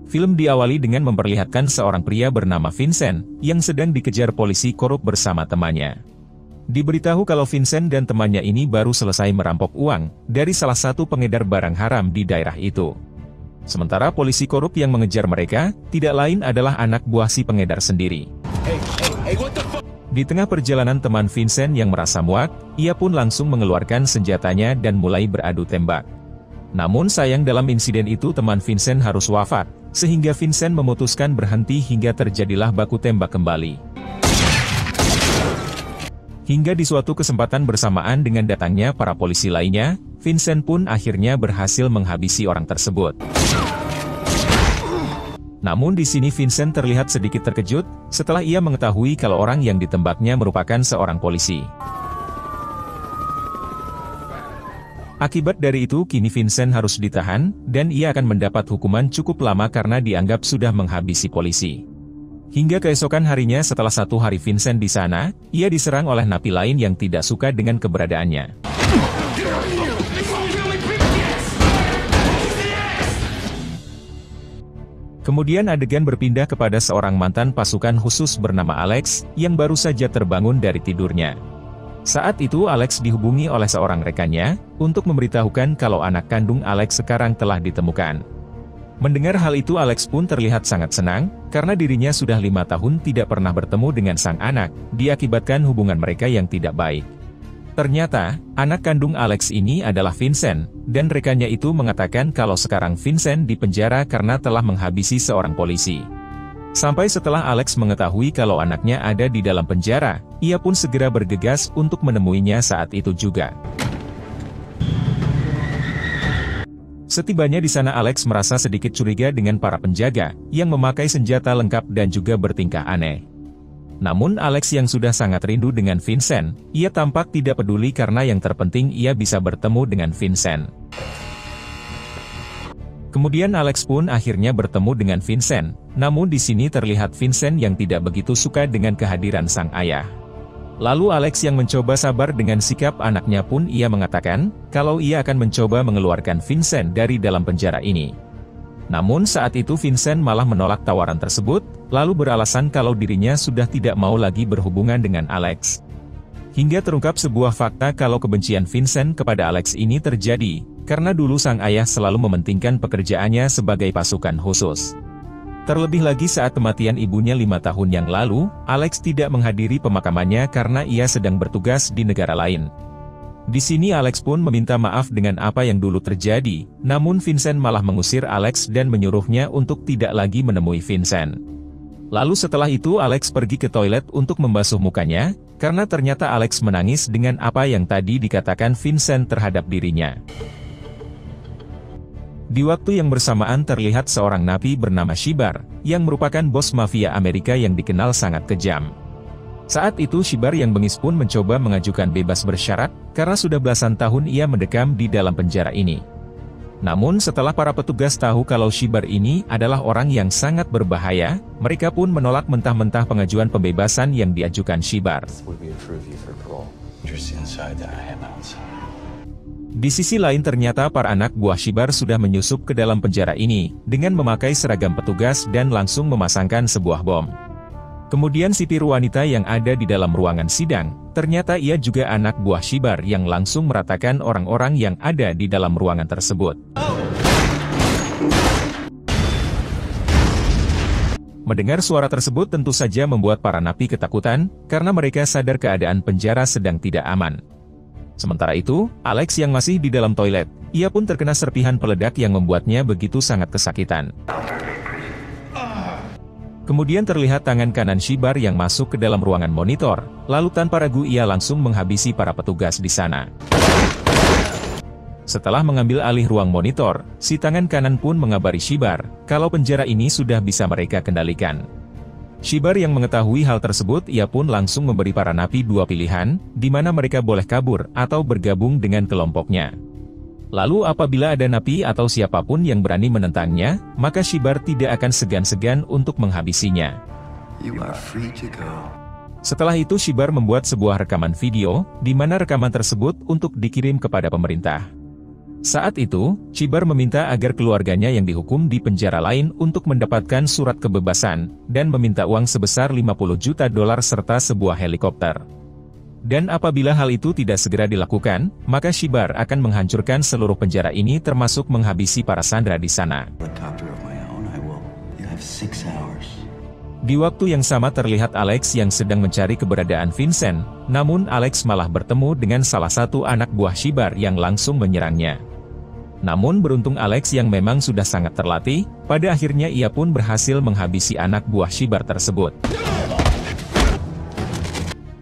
Film diawali dengan memperlihatkan seorang pria bernama Vincent, yang sedang dikejar polisi korup bersama temannya. Diberitahu kalau Vincent dan temannya ini baru selesai merampok uang dari salah satu pengedar barang haram di daerah itu. Sementara polisi korup yang mengejar mereka, tidak lain adalah anak buah si pengedar sendiri. Di tengah perjalanan teman Vincent yang merasa muak, ia pun langsung mengeluarkan senjatanya dan mulai beradu tembak. Namun sayang dalam insiden itu teman Vincent harus wafat, sehingga Vincent memutuskan berhenti hingga terjadilah baku tembak kembali. Hingga di suatu kesempatan bersamaan dengan datangnya para polisi lainnya, Vincent pun akhirnya berhasil menghabisi orang tersebut. Namun di sini Vincent terlihat sedikit terkejut, setelah ia mengetahui kalau orang yang ditembaknya merupakan seorang polisi. Akibat dari itu kini Vincent harus ditahan, dan ia akan mendapat hukuman cukup lama karena dianggap sudah menghabisi polisi. Hingga keesokan harinya setelah 1 hari Vincent di sana, ia diserang oleh napi lain yang tidak suka dengan keberadaannya. Kemudian adegan berpindah kepada seorang mantan pasukan khusus bernama Alex, yang baru saja terbangun dari tidurnya. Saat itu Alex dihubungi oleh seorang rekannya, untuk memberitahukan kalau anak kandung Alex sekarang telah ditemukan. Mendengar hal itu Alex pun terlihat sangat senang, karena dirinya sudah 5 tahun tidak pernah bertemu dengan sang anak, diakibatkan hubungan mereka yang tidak baik. Ternyata, anak kandung Alex ini adalah Vincent, dan rekannya itu mengatakan kalau sekarang Vincent dipenjara karena telah menghabisi seorang polisi. Sampai setelah Alex mengetahui kalau anaknya ada di dalam penjara, ia pun segera bergegas untuk menemuinya saat itu juga. Setibanya di sana Alex merasa sedikit curiga dengan para penjaga, yang memakai senjata lengkap dan juga bertingkah aneh. Namun Alex yang sudah sangat rindu dengan Vincent, ia tampak tidak peduli karena yang terpenting ia bisa bertemu dengan Vincent. Kemudian Alex pun akhirnya bertemu dengan Vincent, namun di sini terlihat Vincent yang tidak begitu suka dengan kehadiran sang ayah. Lalu Alex yang mencoba sabar dengan sikap anaknya pun ia mengatakan, kalau ia akan mencoba mengeluarkan Vincent dari dalam penjara ini. Namun saat itu Vincent malah menolak tawaran tersebut, lalu beralasan kalau dirinya sudah tidak mau lagi berhubungan dengan Alex. Hingga terungkap sebuah fakta kalau kebencian Vincent kepada Alex ini terjadi, karena dulu sang ayah selalu mementingkan pekerjaannya sebagai pasukan khusus. Terlebih lagi saat kematian ibunya 5 tahun yang lalu, Alex tidak menghadiri pemakamannya karena ia sedang bertugas di negara lain. Di sini Alex pun meminta maaf dengan apa yang dulu terjadi, namun Vincent malah mengusir Alex dan menyuruhnya untuk tidak lagi menemui Vincent. Lalu setelah itu Alex pergi ke toilet untuk membasuh mukanya, karena ternyata Alex menangis dengan apa yang tadi dikatakan Vincent terhadap dirinya. Di waktu yang bersamaan terlihat seorang napi bernama Shibar, yang merupakan bos mafia Amerika yang dikenal sangat kejam. Saat itu Shibar yang bengis pun mencoba mengajukan bebas bersyarat, karena sudah belasan tahun ia mendekam di dalam penjara ini. Namun setelah para petugas tahu kalau Shibar ini adalah orang yang sangat berbahaya, mereka pun menolak mentah-mentah pengajuan pembebasan yang diajukan Shibar. Di sisi lain ternyata para anak buah Shibar sudah menyusup ke dalam penjara ini, dengan memakai seragam petugas dan langsung memasangkan sebuah bom. Kemudian sipir wanita yang ada di dalam ruangan sidang, ternyata ia juga anak buah Shibar yang langsung meratakan orang-orang yang ada di dalam ruangan tersebut. Mendengar suara tersebut tentu saja membuat para napi ketakutan, karena mereka sadar keadaan penjara sedang tidak aman. Sementara itu, Alex yang masih di dalam toilet, ia pun terkena serpihan peledak yang membuatnya begitu sangat kesakitan. Kemudian terlihat tangan kanan Shibar yang masuk ke dalam ruangan monitor, lalu tanpa ragu ia langsung menghabisi para petugas di sana. Setelah mengambil alih ruang monitor, si tangan kanan pun mengabari Shibar, kalau penjara ini sudah bisa mereka kendalikan. Shibar yang mengetahui hal tersebut ia pun langsung memberi para napi 2 pilihan, di mana mereka boleh kabur atau bergabung dengan kelompoknya. Lalu apabila ada napi atau siapapun yang berani menentangnya, maka Shibar tidak akan segan-segan untuk menghabisinya. Setelah itu Shibar membuat sebuah rekaman video, di mana rekaman tersebut untuk dikirim kepada pemerintah. Saat itu, Shibar meminta agar keluarganya yang dihukum di penjara lain untuk mendapatkan surat kebebasan, dan meminta uang sebesar 50 juta dolar serta sebuah helikopter. Dan apabila hal itu tidak segera dilakukan, maka Shibar akan menghancurkan seluruh penjara ini termasuk menghabisi para sandera di sana. Di waktu yang sama terlihat Alex yang sedang mencari keberadaan Vincent, namun Alex malah bertemu dengan salah satu anak buah Shibar yang langsung menyerangnya. Namun beruntung Alex yang memang sudah sangat terlatih, pada akhirnya ia pun berhasil menghabisi anak buah Shibar tersebut.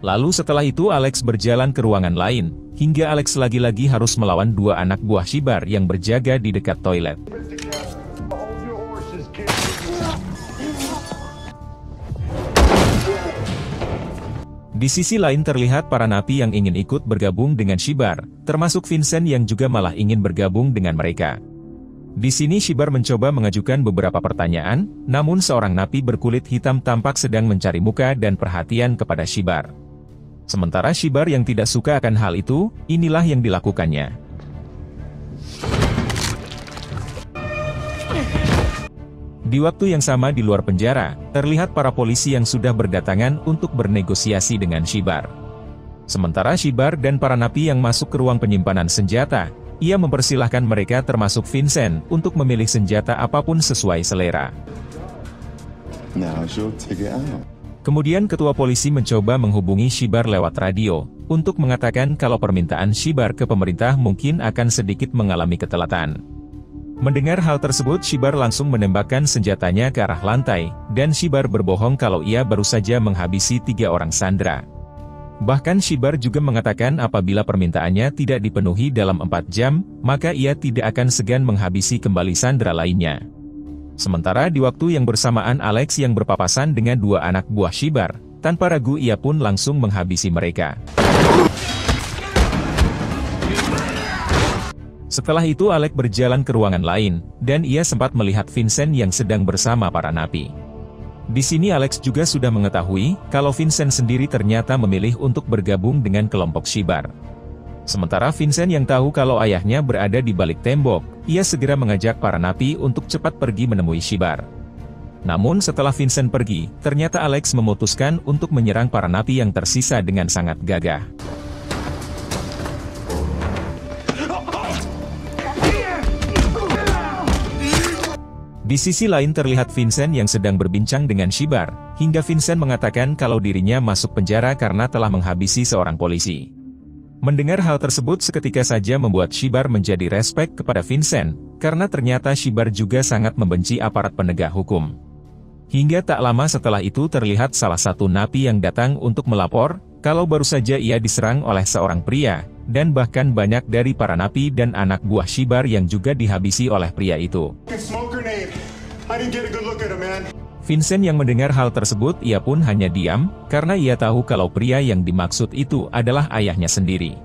Lalu setelah itu Alex berjalan ke ruangan lain, hingga Alex lagi-lagi harus melawan dua anak buah Shibar yang berjaga di dekat toilet. Di sisi lain terlihat para napi yang ingin ikut bergabung dengan Shibar, termasuk Vincent yang juga malah ingin bergabung dengan mereka. Di sini Shibar mencoba mengajukan beberapa pertanyaan, namun seorang napi berkulit hitam tampak sedang mencari muka dan perhatian kepada Shibar. Sementara Shibar yang tidak suka akan hal itu, inilah yang dilakukannya. Di waktu yang sama di luar penjara, terlihat para polisi yang sudah berdatangan untuk bernegosiasi dengan Shibar. Sementara Shibar dan para napi yang masuk ke ruang penyimpanan senjata, ia mempersilahkan mereka termasuk Vincent untuk memilih senjata apapun sesuai selera. Kemudian ketua polisi mencoba menghubungi Shibar lewat radio, untuk mengatakan kalau permintaan Shibar ke pemerintah mungkin akan sedikit mengalami ketelatan. Mendengar hal tersebut Shibar langsung menembakkan senjatanya ke arah lantai, dan Shibar berbohong kalau ia baru saja menghabisi 3 orang sandera. Bahkan Shibar juga mengatakan apabila permintaannya tidak dipenuhi dalam 4 jam, maka ia tidak akan segan menghabisi kembali sandera lainnya. Sementara di waktu yang bersamaan Alex yang berpapasan dengan 2 anak buah Shibar, tanpa ragu ia pun langsung menghabisi mereka. Setelah itu Alex berjalan ke ruangan lain, dan ia sempat melihat Vincent yang sedang bersama para napi. Di sini Alex juga sudah mengetahui, kalau Vincent sendiri ternyata memilih untuk bergabung dengan kelompok Shibar. Sementara Vincent yang tahu kalau ayahnya berada di balik tembok, ia segera mengajak para napi untuk cepat pergi menemui Shibar. Namun setelah Vincent pergi, ternyata Alex memutuskan untuk menyerang para napi yang tersisa dengan sangat gagah. Di sisi lain terlihat Vincent yang sedang berbincang dengan Shibar, hingga Vincent mengatakan kalau dirinya masuk penjara karena telah menghabisi seorang polisi. Mendengar hal tersebut seketika saja membuat Shibar menjadi respek kepada Vincent, karena ternyata Shibar juga sangat membenci aparat penegak hukum. Hingga tak lama setelah itu terlihat salah satu napi yang datang untuk melapor, kalau baru saja ia diserang oleh seorang pria, dan bahkan banyak dari para napi dan anak buah Shibar yang juga dihabisi oleh pria itu. Vincent yang mendengar hal tersebut ia pun hanya diam, karena ia tahu kalau pria yang dimaksud itu adalah ayahnya sendiri.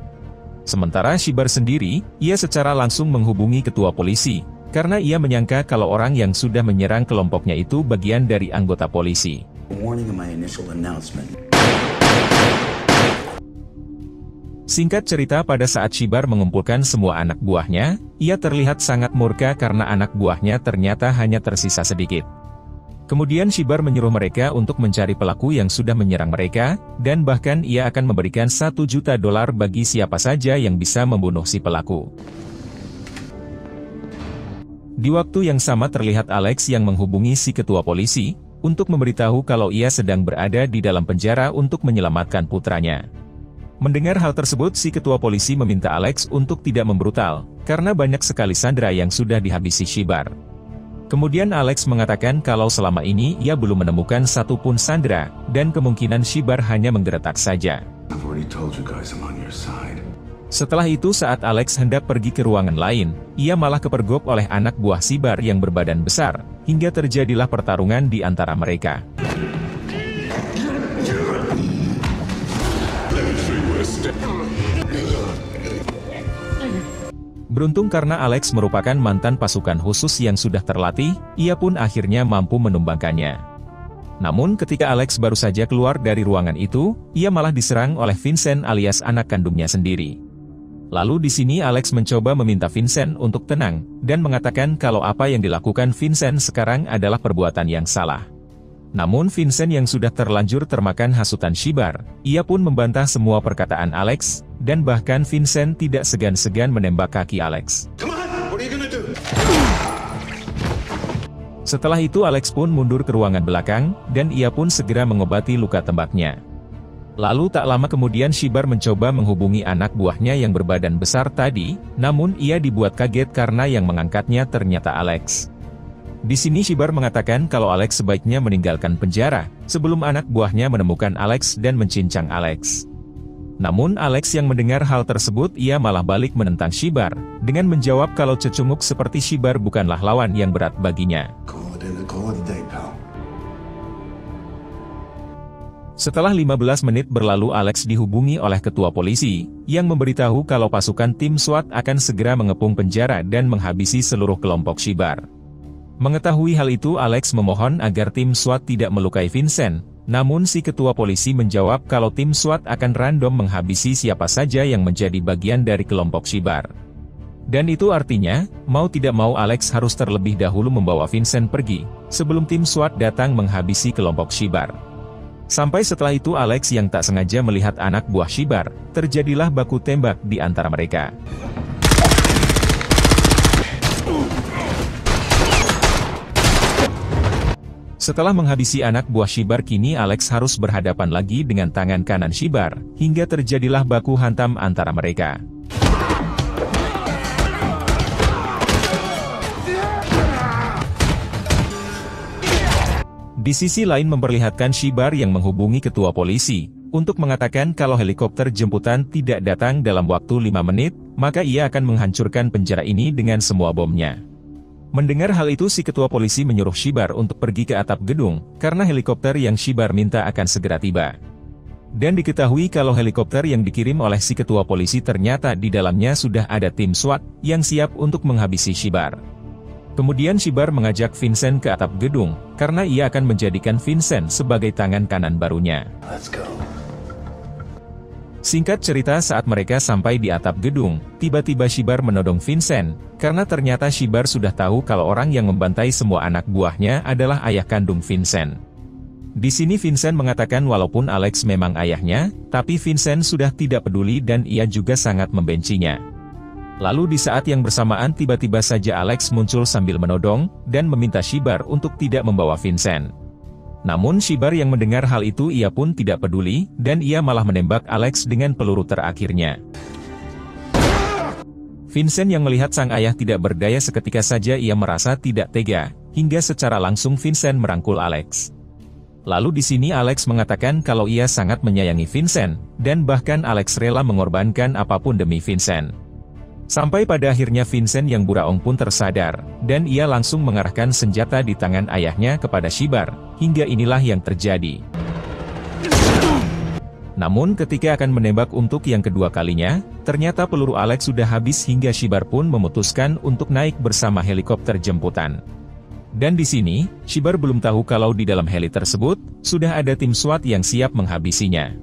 Sementara Shibar sendiri, ia secara langsung menghubungi ketua polisi, karena ia menyangka kalau orang yang sudah menyerang kelompoknya itu bagian dari anggota polisi. Singkat cerita pada saat Shibar mengumpulkan semua anak buahnya, ia terlihat sangat murka karena anak buahnya ternyata hanya tersisa sedikit. Kemudian Shibar menyuruh mereka untuk mencari pelaku yang sudah menyerang mereka, dan bahkan ia akan memberikan $1 juta bagi siapa saja yang bisa membunuh si pelaku. Di waktu yang sama terlihat Alex yang menghubungi si ketua polisi, untuk memberitahu kalau ia sedang berada di dalam penjara untuk menyelamatkan putranya. Mendengar hal tersebut si ketua polisi meminta Alex untuk tidak membrutal, karena banyak sekali sandera yang sudah dihabisi Shibar. Kemudian Alex mengatakan kalau selama ini ia belum menemukan satupun sandera, dan kemungkinan Shibar hanya menggeletak saja. Setelah itu saat Alex hendak pergi ke ruangan lain, ia malah kepergok oleh anak buah Shibar yang berbadan besar, hingga terjadilah pertarungan di antara mereka. Beruntung karena Alex merupakan mantan pasukan khusus yang sudah terlatih, ia pun akhirnya mampu menumbangkannya. Namun ketika Alex baru saja keluar dari ruangan itu, ia malah diserang oleh Vincent alias anak kandungnya sendiri. Lalu di sini Alex mencoba meminta Vincent untuk tenang, dan mengatakan kalau apa yang dilakukan Vincent sekarang adalah perbuatan yang salah. Namun Vincent yang sudah terlanjur termakan hasutan Shibar, ia pun membantah semua perkataan Alex, dan bahkan Vincent tidak segan-segan menembak kaki Alex. Setelah itu Alex pun mundur ke ruangan belakang, dan ia pun segera mengobati luka tembaknya. Lalu tak lama kemudian Shibar mencoba menghubungi anak buahnya yang berbadan besar tadi, namun ia dibuat kaget karena yang mengangkatnya ternyata Alex. Di sini Shibar mengatakan kalau Alex sebaiknya meninggalkan penjara, sebelum anak buahnya menemukan Alex dan mencincang Alex. Namun Alex yang mendengar hal tersebut ia malah balik menentang Shibar, dengan menjawab kalau cecunguk seperti Shibar bukanlah lawan yang berat baginya. Setelah 15 menit berlalu Alex dihubungi oleh ketua polisi, yang memberitahu kalau pasukan tim SWAT akan segera mengepung penjara dan menghabisi seluruh kelompok Shibar. Mengetahui hal itu Alex memohon agar tim SWAT tidak melukai Vincent, namun si ketua polisi menjawab kalau tim SWAT akan random menghabisi siapa saja yang menjadi bagian dari kelompok Shibar. Dan itu artinya, mau tidak mau Alex harus terlebih dahulu membawa Vincent pergi, sebelum tim SWAT datang menghabisi kelompok Shibar. Sampai setelah itu Alex yang tak sengaja melihat anak buah Shibar, terjadilah baku tembak di antara mereka. Setelah menghabisi anak buah Shibar kini Alex harus berhadapan lagi dengan tangan kanan Shibar, hingga terjadilah baku hantam antara mereka. Di sisi lain memperlihatkan Shibar yang menghubungi ketua polisi, untuk mengatakan kalau helikopter jemputan tidak datang dalam waktu 5 menit, maka ia akan menghancurkan penjara ini dengan semua bomnya. Mendengar hal itu si ketua polisi menyuruh Shibar untuk pergi ke atap gedung, karena helikopter yang Shibar minta akan segera tiba. Dan diketahui kalau helikopter yang dikirim oleh si ketua polisi ternyata di dalamnya sudah ada tim SWAT, yang siap untuk menghabisi Shibar. Kemudian Shibar mengajak Vincent ke atap gedung, karena ia akan menjadikan Vincent sebagai tangan kanan barunya. Singkat cerita saat mereka sampai di atap gedung, tiba-tiba Shibar menodong Vincent, karena ternyata Shibar sudah tahu kalau orang yang membantai semua anak buahnya adalah ayah kandung Vincent. Di sini Vincent mengatakan walaupun Alex memang ayahnya, tapi Vincent sudah tidak peduli dan ia juga sangat membencinya. Lalu di saat yang bersamaan tiba-tiba saja Alex muncul sambil menodong, dan meminta Shibar untuk tidak membawa Vincent. Namun Shibar yang mendengar hal itu ia pun tidak peduli, dan ia malah menembak Alex dengan peluru terakhirnya. Vincent yang melihat sang ayah tidak berdaya seketika saja ia merasa tidak tega, hingga secara langsung Vincent merangkul Alex. Lalu di sini Alex mengatakan kalau ia sangat menyayangi Vincent, dan bahkan Alex rela mengorbankan apapun demi Vincent. Sampai pada akhirnya Vincent yang buraong pun tersadar, dan ia langsung mengarahkan senjata di tangan ayahnya kepada Shibar, hingga inilah yang terjadi. Namun ketika akan menembak untuk yang kedua kalinya, ternyata peluru Alex sudah habis hingga Shibar pun memutuskan untuk naik bersama helikopter jemputan. Dan di sini, Shibar belum tahu kalau di dalam heli tersebut, sudah ada tim SWAT yang siap menghabisinya.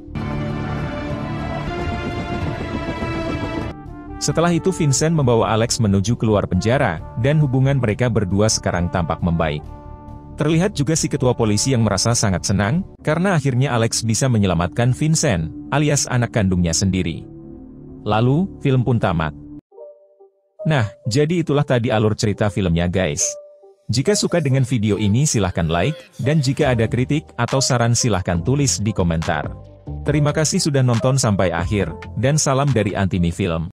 Setelah itu Vincent membawa Alex menuju keluar penjara, dan hubungan mereka berdua sekarang tampak membaik. Terlihat juga si ketua polisi yang merasa sangat senang, karena akhirnya Alex bisa menyelamatkan Vincent, alias anak kandungnya sendiri. Lalu, film pun tamat. Nah, jadi itulah tadi alur cerita filmnya guys. Jika suka dengan video ini silahkan like, dan jika ada kritik atau saran silahkan tulis di komentar. Terima kasih sudah nonton sampai akhir, dan salam dari Antimi Film.